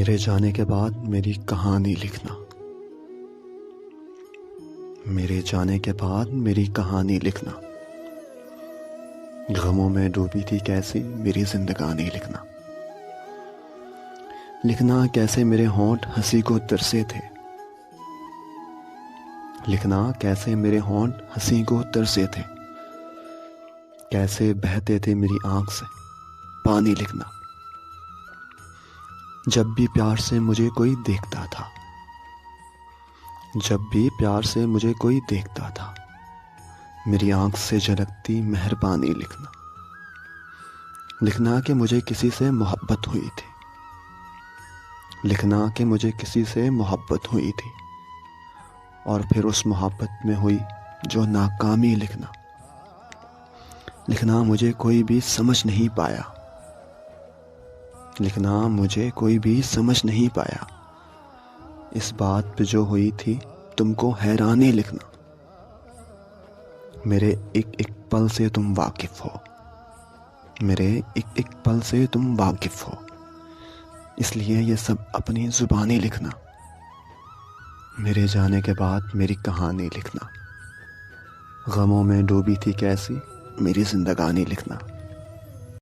मेरे जाने के बाद मेरी कहानी लिखना। मेरे जाने के बाद मेरी कहानी लिखना। गमों में डूबी थी कैसी मेरी जिंदगानी लिखना। लिखना कैसे मेरे होंठ हंसी को तरसे थे। लिखना कैसे मेरे होंठ हंसी को तरसे थे। कैसे बहते थे मेरी आंख से पानी लिखना। जब भी प्यार से मुझे कोई देखता था। जब भी प्यार से मुझे कोई देखता था, मेरी आंख से झलकती मेहरबानी लिखना। लिखना कि मुझे किसी से मोहब्बत हुई थी। लिखना कि मुझे किसी से मोहब्बत हुई थी और फिर उस मोहब्बत में हुई जो नाकामी लिखना। लिखना मुझे कोई भी समझ नहीं पाया। लिखना मुझे कोई भी समझ नहीं पाया। इस बात पे जो हुई थी तुमको हैरानी लिखना। मेरे एक एक पल से तुम वाकिफ हो। मेरे एक एक पल से तुम वाकिफ हो, इसलिए ये सब अपनी जुबानी लिखना। मेरे जाने के बाद मेरी कहानी लिखना। गमों में डूबी थी कैसी मेरी जिंदगानी लिखना।